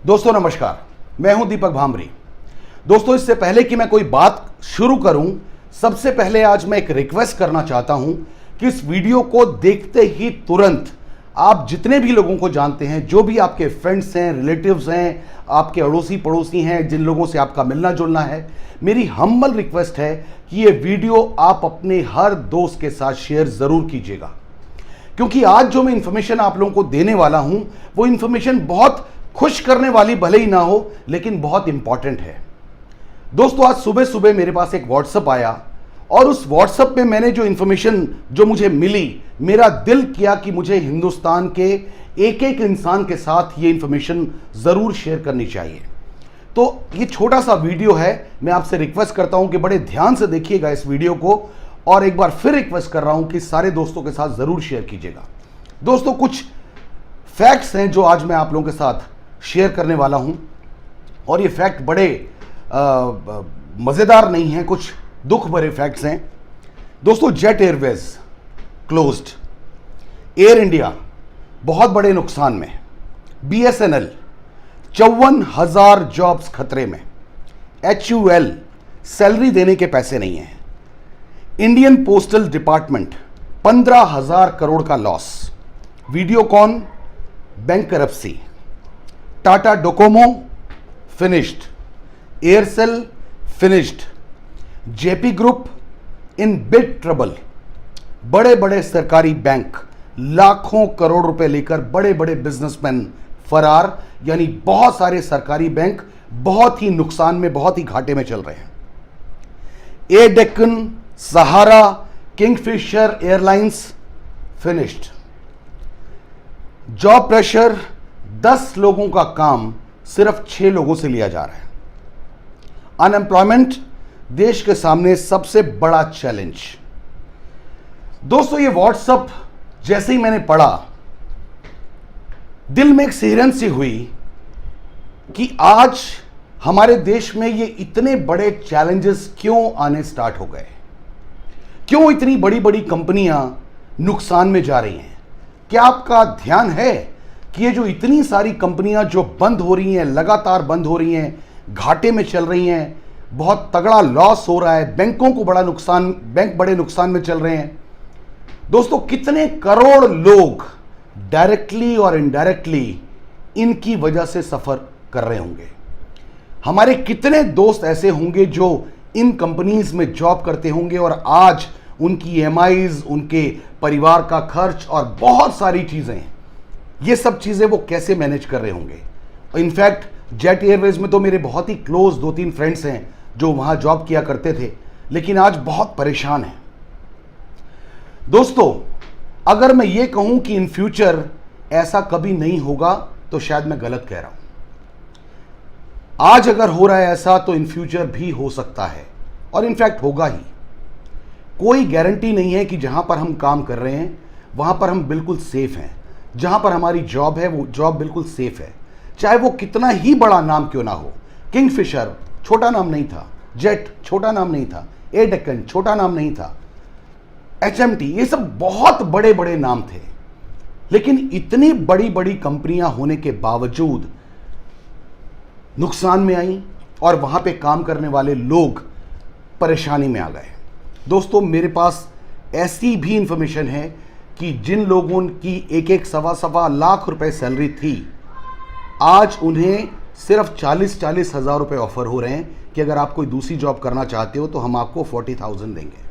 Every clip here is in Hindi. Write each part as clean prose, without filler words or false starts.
दोस्तों नमस्कार, मैं हूं दीपक भामरी। दोस्तों इससे पहले कि मैं कोई बात शुरू करूं, सबसे पहले आज मैं एक रिक्वेस्ट करना चाहता हूं कि इस वीडियो को देखते ही तुरंत आप जितने भी लोगों को जानते हैं, जो भी आपके फ्रेंड्स हैं, रिलेटिव्स हैं, आपके अड़ोसी पड़ोसी हैं, जिन लोगों से आपका मिलना जुलना है, मेरी हम्बल रिक्वेस्ट है कि ये वीडियो आप अपने हर दोस्त के साथ शेयर जरूर कीजिएगा। क्योंकि आज जो मैं इंफॉर्मेशन आप लोगों को देने वाला हूं, वो इंफॉर्मेशन बहुत खुश करने वाली भले ही ना हो, लेकिन बहुत इंपॉर्टेंट है। दोस्तों आज सुबह सुबह मेरे पास एक व्हाट्सएप आया और उस व्हाट्सएप पे मैंने जो इंफॉर्मेशन जो मुझे मिली, मेरा दिल किया कि मुझे हिंदुस्तान के एक एक इंसान के साथ ये इंफॉर्मेशन जरूर शेयर करनी चाहिए। तो ये छोटा सा वीडियो है, मैं आपसे रिक्वेस्ट करता हूं कि बड़े ध्यान से देखिएगा इस वीडियो को, और एक बार फिर रिक्वेस्ट कर रहा हूं कि सारे दोस्तों के साथ जरूर शेयर कीजिएगा। दोस्तों कुछ फैक्ट्स हैं जो आज मैं आप लोगों के साथ शेयर करने वाला हूं, और ये फैक्ट बड़े मजेदार नहीं हैं, कुछ दुख भरे फैक्ट्स हैं। दोस्तों jet Airways closed, air India बहुत बड़े नुकसान में, BSNL 54,000 जॉब्स खतरे में, HUL सैलरी देने के पैसे नहीं हैं, इंडियन पोस्टल डिपार्टमेंट 15,000 करोड़ का loss, Videocon bankruptcy, Tata Docomo finished, Aircel finished, JP group in big trouble. बड़े बड़े सरकारी बैंक लाखों करोड़ रुपए लेकर बड़े बड़े बिजनेसमैन फरार, यानी बहुत सारे सरकारी बैंक बहुत ही नुकसान में, बहुत ही घाटे में चल रहे हैं। Air Deccan, Sahara, Kingfisher Airlines finished. Job pressure, 10 लोगों का काम सिर्फ 6 लोगों से लिया जा रहा है। अनएम्प्लॉयमेंट देश के सामने सबसे बड़ा चैलेंज। दोस्तों ये व्हाट्सएप जैसे ही मैंने पढ़ा, दिल में एक सिहरन सी हुई कि आज हमारे देश में ये इतने बड़े चैलेंजेस क्यों आने स्टार्ट हो गए, क्यों इतनी बड़ी बड़ी कंपनियां नुकसान में जा रही हैं। क्या आपका ध्यान है कि ये जो इतनी सारी कंपनियां जो बंद हो रही हैं, लगातार बंद हो रही हैं, घाटे में चल रही हैं, बहुत तगड़ा लॉस हो रहा है, बैंकों को बड़ा नुकसान, बैंक बड़े नुकसान में चल रहे हैं। दोस्तों कितने करोड़ लोग डायरेक्टली और इनडायरेक्टली इनकी वजह से सफर कर रहे होंगे। हमारे कितने दोस्त ऐसे होंगे जो इन कंपनीज में जॉब करते होंगे और आज उनकी EMIs, उनके परिवार का खर्च और बहुत सारी चीजें, ये सब चीजें वो कैसे मैनेज कर रहे होंगे। इनफैक्ट जेट एयरवेज में तो मेरे बहुत ही क्लोज 2-3 फ्रेंड्स हैं जो वहां जॉब किया करते थे, लेकिन आज बहुत परेशान हैं। दोस्तों अगर मैं ये कहूं कि इन फ्यूचर ऐसा कभी नहीं होगा तो शायद मैं गलत कह रहा हूं। आज अगर हो रहा है ऐसा तो इन फ्यूचर भी हो सकता है, और इनफैक्ट होगा ही। कोई गारंटी नहीं है कि जहां पर हम काम कर रहे हैं वहां पर हम बिल्कुल सेफ हैं। जहां पर हमारी जॉब है वो जॉब बिल्कुल सेफ है, चाहे वो कितना ही बड़ा नाम क्यों ना हो। किंगफिशर छोटा नाम नहीं था, जेट छोटा नाम नहीं था, एयर डेक्कन छोटा नाम नहीं था, HMT, ये सब बहुत बड़े बड़े नाम थे। लेकिन इतनी बड़ी बड़ी कंपनियां होने के बावजूद नुकसान में आई और वहां पे काम करने वाले लोग परेशानी में आ गए। दोस्तों मेरे पास ऐसी भी इंफॉर्मेशन है कि जिन लोगों की 1-1 सवा लाख रुपए सैलरी थी, आज उन्हें सिर्फ 40-40 हज़ार रुपए ऑफर हो रहे हैं कि अगर आप कोई दूसरी जॉब करना चाहते हो तो हम आपको 40,000 देंगे।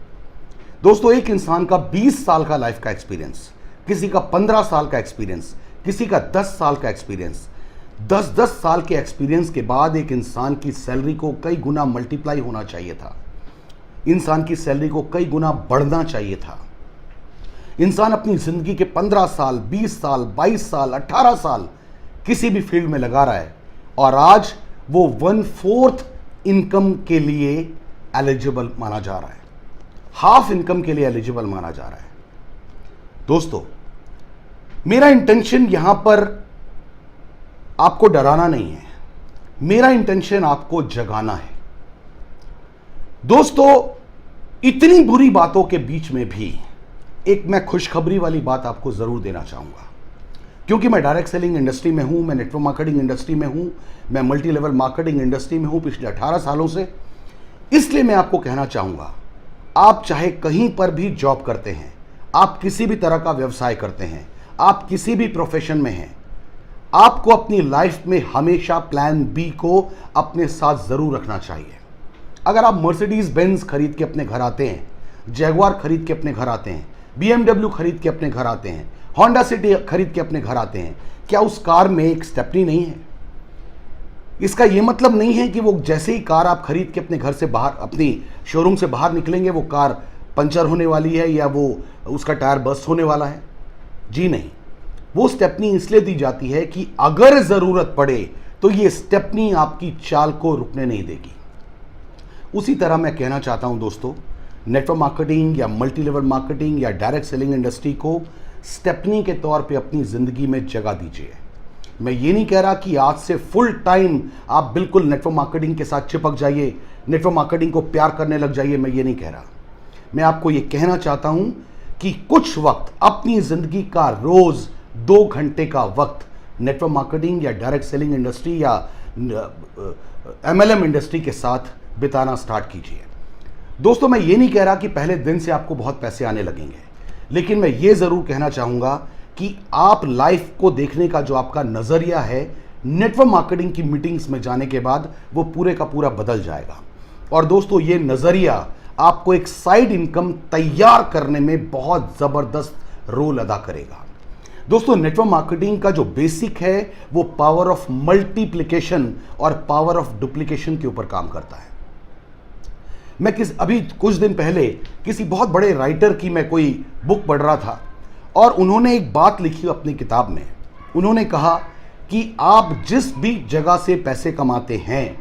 दोस्तों एक इंसान का 20 साल का लाइफ का एक्सपीरियंस, किसी का 15 साल का एक्सपीरियंस, किसी का 10 साल का एक्सपीरियंस, 10-10 साल के एक्सपीरियंस के बाद एक इंसान की सैलरी को कई गुना मल्टीप्लाई होना चाहिए था। इंसान की सैलरी को कई गुना बढ़ना चाहिए था। इंसान अपनी जिंदगी के 15 साल, 20 साल, 22 साल, 18 साल किसी भी फील्ड में लगा रहा है, और आज वो 1/4 इनकम के लिए एलिजिबल माना जा रहा है, हाफ इनकम के लिए एलिजिबल माना जा रहा है। दोस्तों मेरा इंटेंशन यहां पर आपको डराना नहीं है, मेरा इंटेंशन आपको जगाना है। दोस्तों इतनी बुरी बातों के बीच में भी एक मैं खुशखबरी वाली बात आपको जरूर देना चाहूंगा। क्योंकि मैं डायरेक्ट सेलिंग इंडस्ट्री में हूं, मैं नेटवर्क मार्केटिंग इंडस्ट्री में हूं, मैं मल्टी लेवल मार्केटिंग इंडस्ट्री में हूं पिछले 18 सालों से। इसलिए मैं आपको कहना चाहूंगा, आप चाहे कहीं पर भी जॉब करते हैं, आप किसी भी तरह का व्यवसाय करते हैं, आप किसी भी प्रोफेशन में हैं, आपको अपनी लाइफ में हमेशा प्लान बी को अपने साथ जरूर रखना चाहिए। अगर आप मर्सिडीज बेंज खरीद के अपने घर आते हैं, जैगुआर खरीद के अपने घर आते हैं, BMW खरीद के अपने घर आते हैं, होंडा सिटी खरीद के अपने घर आते हैं, क्या उस कार में एक स्टेपनी नहीं है? इसका यह मतलब नहीं है कि वो जैसे ही कार आप खरीद के अपने घर से बाहर, अपनी शोरूम से बाहर निकलेंगे, वो कार पंचर होने वाली है या वो उसका टायर बस्ट होने वाला है। जी नहीं, वो स्टेपनी इसलिए दी जाती है कि अगर जरूरत पड़े तो ये स्टेपनी आपकी चाल को रुकने नहीं देगी। उसी तरह मैं कहना चाहता हूं दोस्तों, नेटवर्क मार्केटिंग या मल्टी लेवल मार्केटिंग या डायरेक्ट सेलिंग इंडस्ट्री को स्टेपनी के तौर पे अपनी जिंदगी में जगह दीजिए। मैं ये नहीं कह रहा कि आज से फुल टाइम आप बिल्कुल नेटवर्क मार्केटिंग के साथ चिपक जाइए, नेटवर्क मार्केटिंग को प्यार करने लग जाइए, मैं ये नहीं कह रहा। मैं आपको ये कहना चाहता हूं कि कुछ वक्त अपनी जिंदगी का रोज 2 घंटे का वक्त नेटवर्क मार्केटिंग या डायरेक्ट सेलिंग इंडस्ट्री या MLM इंडस्ट्री के साथ बिताना स्टार्ट कीजिए। दोस्तों, मैं ये नहीं कह रहा कि पहले दिन से आपको बहुत पैसे आने लगेंगे, लेकिन मैं ये जरूर कहना चाहूंगा कि आप लाइफ को देखने का जो आपका नजरिया है नेटवर्क मार्केटिंग की मीटिंग्स में जाने के बाद, वो पूरे का पूरा बदल जाएगा। और दोस्तों, ये नजरिया आपको एक साइड इनकम तैयार करने में बहुत जबरदस्त रोल अदा करेगा। दोस्तों, नेटवर्क मार्केटिंग का जो बेसिक है वो पावर ऑफ मल्टीप्लिकेशन और पावर ऑफ डुप्लीकेशन के ऊपर काम करता है। मैं अभी कुछ दिन पहले किसी बहुत बड़े राइटर की मैं कोई बुक पढ़ रहा था और उन्होंने एक बात लिखी अपनी किताब में। उन्होंने कहा कि आप जिस भी जगह से पैसे कमाते हैं,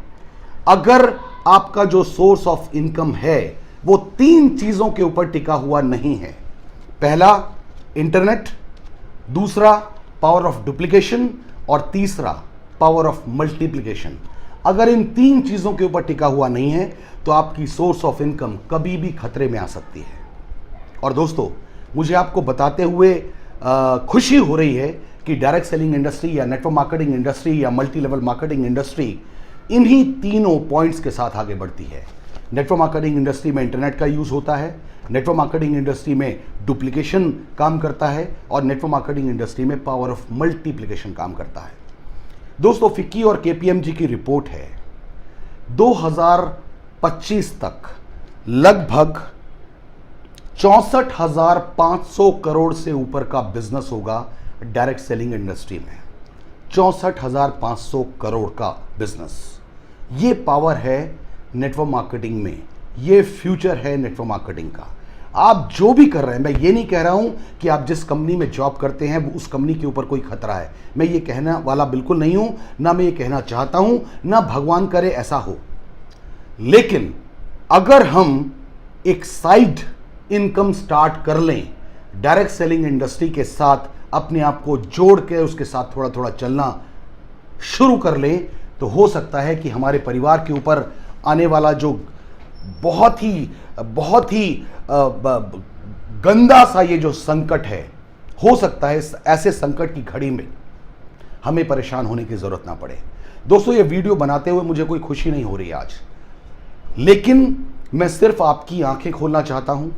अगर आपका जो सोर्स ऑफ इनकम है वो 3 चीजों के ऊपर टिका हुआ नहीं है। पहला इंटरनेट, दूसरा पावर ऑफ डुप्लीकेशन और तीसरा पावर ऑफ मल्टीप्लिकेशन। अगर इन 3 चीजों के ऊपर टिका हुआ नहीं है तो आपकी सोर्स ऑफ इनकम कभी भी खतरे में आ सकती है। और दोस्तों, मुझे आपको बताते हुए खुशी हो रही है कि डायरेक्ट सेलिंग इंडस्ट्री या नेटवर्क मार्केटिंग इंडस्ट्री या मल्टी लेवल मार्केटिंग इंडस्ट्री इन्हीं तीनों पॉइंट्स के साथ आगे बढ़ती है। नेटवर्क मार्केटिंग इंडस्ट्री में इंटरनेट का यूज होता है, नेटवर्क मार्केटिंग इंडस्ट्री में डुप्लीकेशन काम करता है और नेटवर्क मार्केटिंग इंडस्ट्री में पावर ऑफ मल्टीप्लिकेशन काम करता है। दोस्तों, फिक्की और KPMG की रिपोर्ट है 2025 तक लगभग 64,500 करोड़ से ऊपर का बिजनेस होगा डायरेक्ट सेलिंग इंडस्ट्री में। 64,500 करोड़ का बिजनेस, ये पावर है नेटवर्क मार्केटिंग में, ये फ्यूचर है नेटवर्क मार्केटिंग का। आप जो भी कर रहे हैं, मैं ये नहीं कह रहा हूं कि आप जिस कंपनी में जॉब करते हैं उस कंपनी के ऊपर कोई खतरा है, मैं ये कहने वाला बिल्कुल नहीं हूं, ना मैं ये कहना चाहता हूं, ना भगवान करे ऐसा हो। लेकिन अगर हम एक साइड इनकम स्टार्ट कर लें, डायरेक्ट सेलिंग इंडस्ट्री के साथ अपने आप को जोड़ के उसके साथ थोड़ा थोड़ा चलना शुरू कर लें, तो हो सकता है कि हमारे परिवार के ऊपर आने वाला जो बहुत ही गंदा सा ये जो संकट है, हो सकता है ऐसे संकट की घड़ी में हमें परेशान होने की जरूरत ना पड़े। दोस्तों, ये वीडियो बनाते हुए मुझे कोई खुशी नहीं हो रही आज, लेकिन मैं सिर्फ आपकी आंखें खोलना चाहता हूं,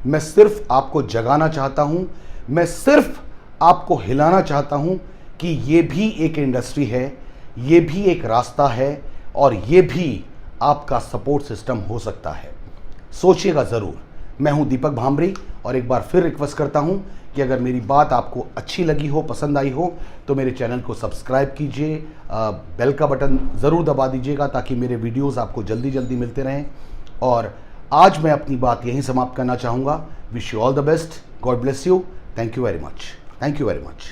मैं सिर्फ आपको जगाना चाहता हूं, मैं सिर्फ आपको हिलाना चाहता हूं कि ये भी एक इंडस्ट्री है, ये भी एक रास्ता है और ये भी आपका सपोर्ट सिस्टम हो सकता है। सोचिएगा ज़रूर। मैं हूं दीपक भांबरी और एक बार फिर रिक्वेस्ट करता हूं कि अगर मेरी बात आपको अच्छी लगी हो, पसंद आई हो, तो मेरे चैनल को सब्सक्राइब कीजिए, बेल का बटन ज़रूर दबा दीजिएगा ताकि मेरे वीडियोस आपको जल्दी जल्दी मिलते रहें। और आज मैं अपनी बात यहीं समाप्त करना चाहूँगा। Wish you all the best, God bless you, thank you very much, thank you very much.